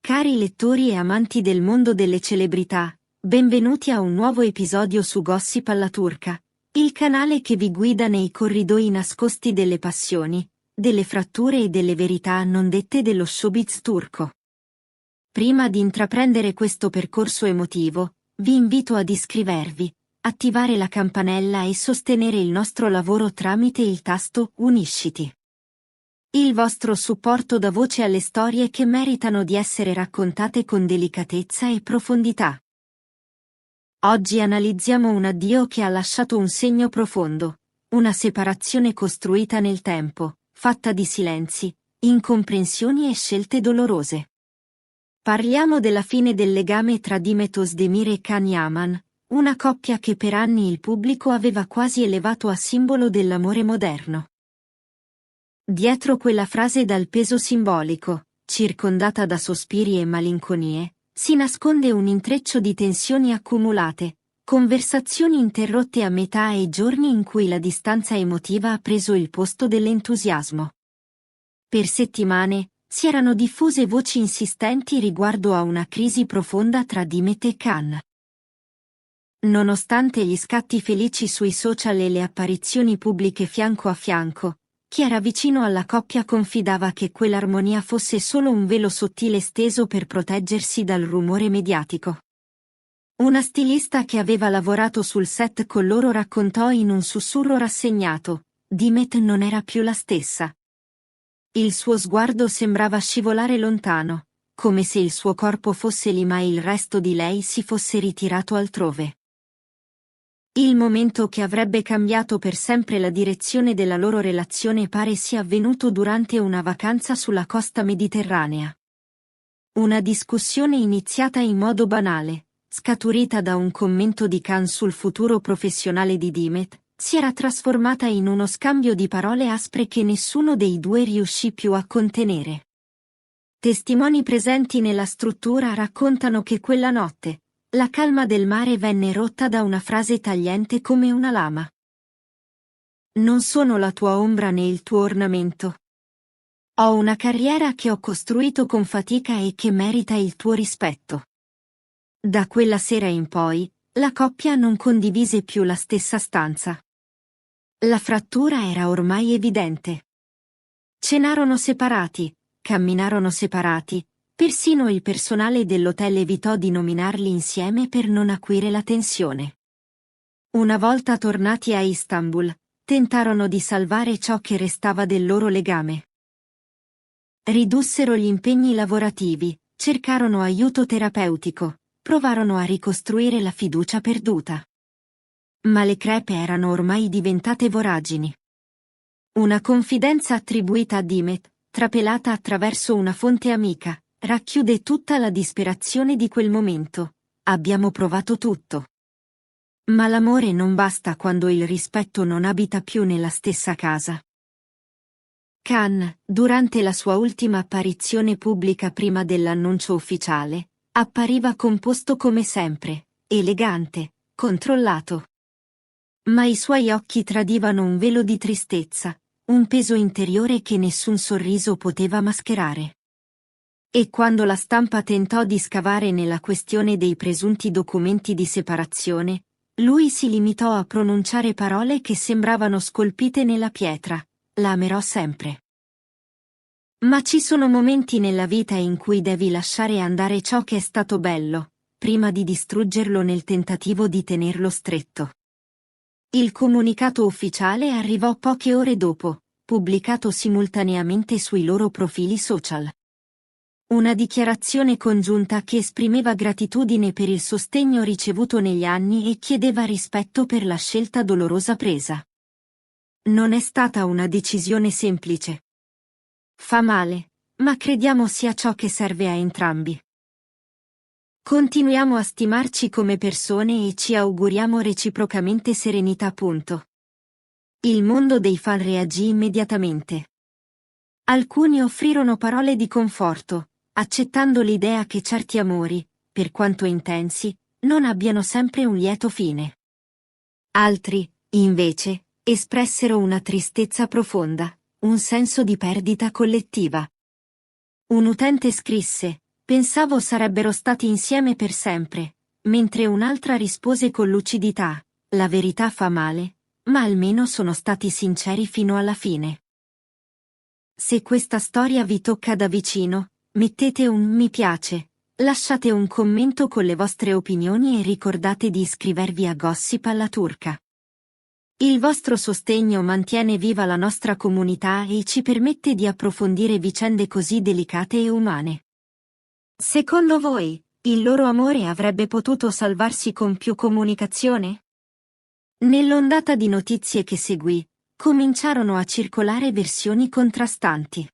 Cari lettori e amanti del mondo delle celebrità, benvenuti a un nuovo episodio su Gossip alla Turca, il canale che vi guida nei corridoi nascosti delle passioni, delle fratture e delle verità non dette dello showbiz turco. Prima di intraprendere questo percorso emotivo, vi invito ad iscrivervi, attivare la campanella e sostenere il nostro lavoro tramite il tasto Unisciti. Il vostro supporto dà voce alle storie che meritano di essere raccontate con delicatezza e profondità. Oggi analizziamo un addio che ha lasciato un segno profondo, una separazione costruita nel tempo, fatta di silenzi, incomprensioni e scelte dolorose. Parliamo della fine del legame tra Demet Özdemir e Can Yaman, una coppia che per anni il pubblico aveva quasi elevato a simbolo dell'amore moderno. Dietro quella frase dal peso simbolico, circondata da sospiri e malinconie, si nasconde un intreccio di tensioni accumulate, conversazioni interrotte a metà e giorni in cui la distanza emotiva ha preso il posto dell'entusiasmo. Per settimane, si erano diffuse voci insistenti riguardo a una crisi profonda tra Demet e Can. Nonostante gli scatti felici sui social e le apparizioni pubbliche fianco a fianco, chi era vicino alla coppia confidava che quell'armonia fosse solo un velo sottile steso per proteggersi dal rumore mediatico. Una stilista che aveva lavorato sul set con loro raccontò in un sussurro rassegnato: Demet non era più la stessa. Il suo sguardo sembrava scivolare lontano, come se il suo corpo fosse lì ma il resto di lei si fosse ritirato altrove. Il momento che avrebbe cambiato per sempre la direzione della loro relazione pare sia avvenuto durante una vacanza sulla costa mediterranea. Una discussione iniziata in modo banale, scaturita da un commento di Can sul futuro professionale di Demet, si era trasformata in uno scambio di parole aspre che nessuno dei due riuscì più a contenere. Testimoni presenti nella struttura raccontano che quella notte, la calma del mare venne rotta da una frase tagliente come una lama. Non sono la tua ombra né il tuo ornamento. Ho una carriera che ho costruito con fatica e che merita il tuo rispetto. Da quella sera in poi, la coppia non condivise più la stessa stanza. La frattura era ormai evidente. Cenarono separati, camminarono separati. Persino il personale dell'hotel evitò di nominarli insieme per non acuire la tensione. Una volta tornati a Istanbul, tentarono di salvare ciò che restava del loro legame. Ridussero gli impegni lavorativi, cercarono aiuto terapeutico, provarono a ricostruire la fiducia perduta. Ma le crepe erano ormai diventate voragini. Una confidenza attribuita a Demet, trapelata attraverso una fonte amica, racchiude tutta la disperazione di quel momento. Abbiamo provato tutto. Ma l'amore non basta quando il rispetto non abita più nella stessa casa. Can, durante la sua ultima apparizione pubblica prima dell'annuncio ufficiale, appariva composto come sempre, elegante, controllato. Ma i suoi occhi tradivano un velo di tristezza, un peso interiore che nessun sorriso poteva mascherare. E quando la stampa tentò di scavare nella questione dei presunti documenti di separazione, lui si limitò a pronunciare parole che sembravano scolpite nella pietra: la amerò sempre. Ma ci sono momenti nella vita in cui devi lasciare andare ciò che è stato bello, prima di distruggerlo nel tentativo di tenerlo stretto. Il comunicato ufficiale arrivò poche ore dopo, pubblicato simultaneamente sui loro profili social. Una dichiarazione congiunta che esprimeva gratitudine per il sostegno ricevuto negli anni e chiedeva rispetto per la scelta dolorosa presa. Non è stata una decisione semplice. Fa male, ma crediamo sia ciò che serve a entrambi. Continuiamo a stimarci come persone e ci auguriamo reciprocamente serenità. Il mondo dei fan reagì immediatamente. Alcuni offrirono parole di conforto, accettando l'idea che certi amori, per quanto intensi, non abbiano sempre un lieto fine. Altri, invece, espressero una tristezza profonda, un senso di perdita collettiva. Un utente scrisse: Pensavo sarebbero stati insieme per sempre, mentre un'altra rispose con lucidità, la verità fa male, ma almeno sono stati sinceri fino alla fine. Se questa storia vi tocca da vicino, mettete un mi piace, lasciate un commento con le vostre opinioni e ricordate di iscrivervi a Gossip alla Turca. Il vostro sostegno mantiene viva la nostra comunità e ci permette di approfondire vicende così delicate e umane. Secondo voi, il loro amore avrebbe potuto salvarsi con più comunicazione? Nell'ondata di notizie che seguì, cominciarono a circolare versioni contrastanti.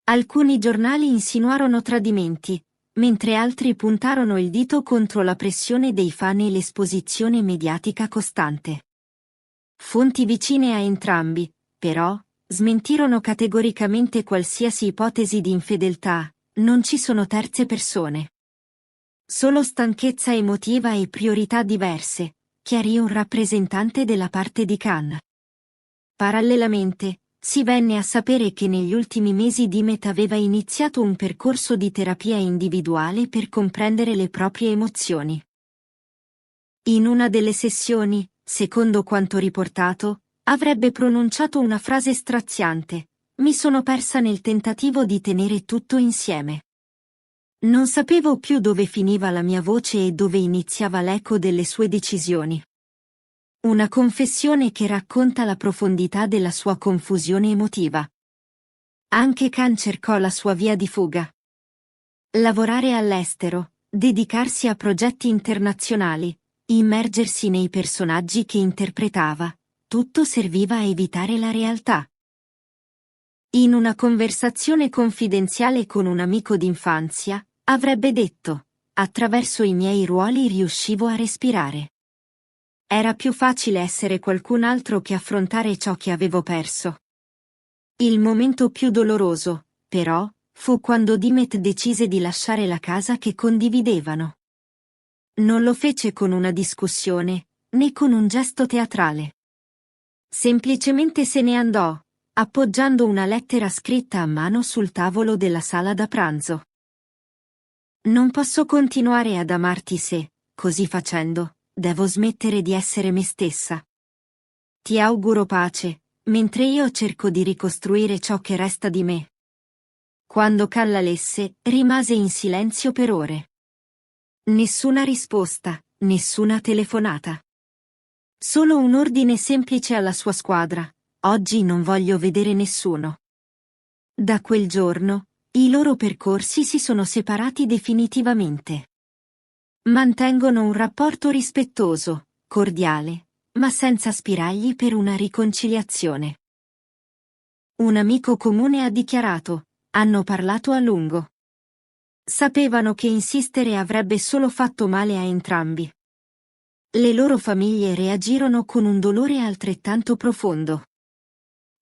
Alcuni giornali insinuarono tradimenti, mentre altri puntarono il dito contro la pressione dei fan e l'esposizione mediatica costante. Fonti vicine a entrambi, però, smentirono categoricamente qualsiasi ipotesi di infedeltà, non ci sono terze persone. Solo stanchezza emotiva e priorità diverse, chiarì un rappresentante della parte di Khan. Parallelamente, si venne a sapere che negli ultimi mesi Dimet aveva iniziato un percorso di terapia individuale per comprendere le proprie emozioni. In una delle sessioni, secondo quanto riportato, avrebbe pronunciato una frase straziante: "Mi sono persa nel tentativo di tenere tutto insieme. Non sapevo più dove finiva la mia voce e dove iniziava l'eco delle sue decisioni." Una confessione che racconta la profondità della sua confusione emotiva. Anche Khan cercò la sua via di fuga. Lavorare all'estero, dedicarsi a progetti internazionali, immergersi nei personaggi che interpretava, tutto serviva a evitare la realtà. In una conversazione confidenziale con un amico d'infanzia, avrebbe detto: "Attraverso i miei ruoli riuscivo a respirare. Era più facile essere qualcun altro che affrontare ciò che avevo perso." Il momento più doloroso, però, fu quando Dimet decise di lasciare la casa che condividevano. Non lo fece con una discussione, né con un gesto teatrale. Semplicemente se ne andò, appoggiando una lettera scritta a mano sul tavolo della sala da pranzo. "Non posso continuare ad amarti se, così facendo, devo smettere di essere me stessa. Ti auguro pace, mentre io cerco di ricostruire ciò che resta di me." Quando Khan la lesse, rimase in silenzio per ore. Nessuna risposta, nessuna telefonata. Solo un ordine semplice alla sua squadra: "Oggi non voglio vedere nessuno." Da quel giorno, i loro percorsi si sono separati definitivamente. Mantengono un rapporto rispettoso, cordiale, ma senza spiragli per una riconciliazione. Un amico comune ha dichiarato: "Hanno parlato a lungo. Sapevano che insistere avrebbe solo fatto male a entrambi." Le loro famiglie reagirono con un dolore altrettanto profondo.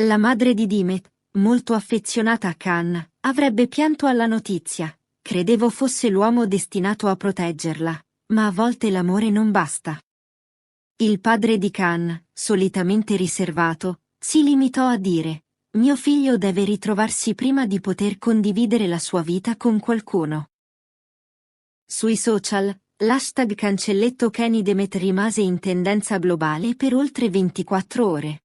La madre di Dimet, molto affezionata a Khan, avrebbe pianto alla notizia: "Credevo fosse l'uomo destinato a proteggerla, ma a volte l'amore non basta." Il padre di Khan, solitamente riservato, si limitò a dire: "Mio figlio deve ritrovarsi prima di poter condividere la sua vita con qualcuno." Sui social, l'hashtag cancelletto Kenny Demet rimase in tendenza globale per oltre 24 ore.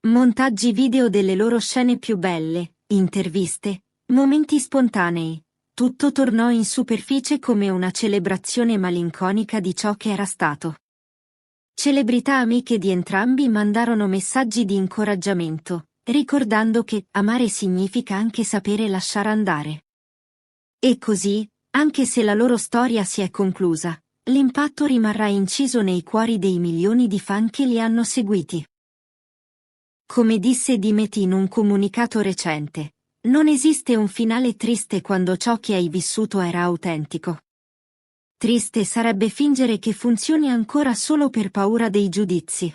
Montaggi video delle loro scene più belle, interviste, momenti spontanei, tutto tornò in superficie come una celebrazione malinconica di ciò che era stato. Celebrità amiche di entrambi mandarono messaggi di incoraggiamento, ricordando che amare significa anche sapere lasciare andare. E così, anche se la loro storia si è conclusa, l'impatto rimarrà inciso nei cuori dei milioni di fan che li hanno seguiti. Come disse Dimet in un comunicato recente: "Non esiste un finale triste quando ciò che hai vissuto era autentico. Triste sarebbe fingere che funzioni ancora solo per paura dei giudizi."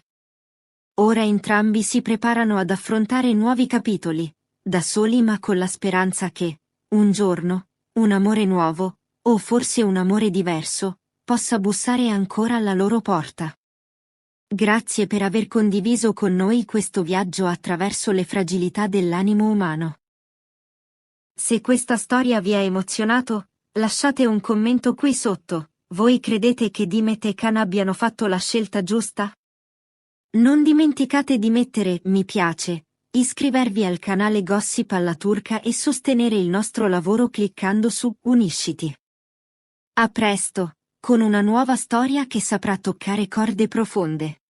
Ora entrambi si preparano ad affrontare nuovi capitoli, da soli ma con la speranza che, un giorno, un amore nuovo, o forse un amore diverso, possa bussare ancora alla loro porta. Grazie per aver condiviso con noi questo viaggio attraverso le fragilità dell'animo umano. Se questa storia vi ha emozionato, lasciate un commento qui sotto. Voi credete che Dimet e Khan abbiano fatto la scelta giusta? Non dimenticate di mettere mi piace, iscrivervi al canale Gossip alla Turca e sostenere il nostro lavoro cliccando su Unisciti. A presto, con una nuova storia che saprà toccare corde profonde.